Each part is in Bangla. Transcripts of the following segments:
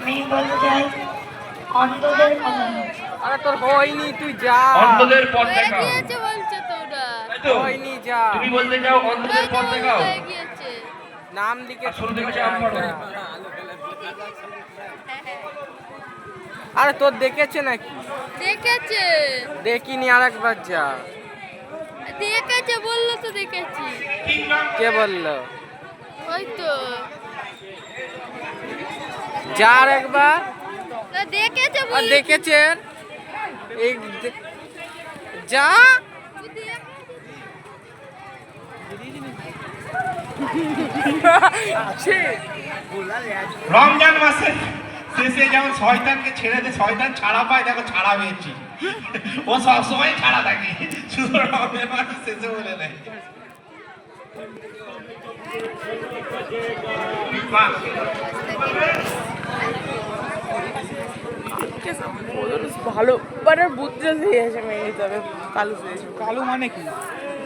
আমি বলতে চাই অন্ধদের কথা। আরে তোর হয়নি, তুই যা। অন্ধদের পথ হয়ে দেখাও। গিয়েছে বলছো তোমরা। তাই তো? হয়নি, যা। তুমি বলতে চাও অন্ধদের পথ দেখাও। হয়ে গিয়েছে। নাম লিখে শুরু থেকে চাপ পড়ো। আরে তোর দেখেছে নাকি? দেখেছে দেখিনি, আরেকবার যা। দেখেছে বললো তো দেখেছি। কে বললো? ওই তো যা আরেকবার। না দেখেছে আর বললো। দেখেছে এই যা। রমজান মাসে শেষে যেমন শয়তানকে ছেড়ে দে, শয়তান ছাড়া পায়, দেখো ছাড়া পেয়েছি। ও সবসময় ছাড়া থাকে, শুধু রমজান মাসে শেষে বলে দেয়। ভালো মানে বুদ্ধি হয়েছে মেয়ে হিসাবে কালু হয়েছে। কালু মানে কি?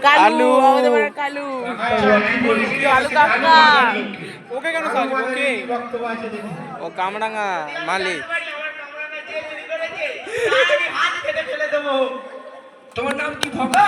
কালু আমাদের বাড়ির কালু কালু কাকা। ওকে কেন সাজবো? ওকে ও কামরাঙ্গা মালিক। তোমার নাম কি ভগা?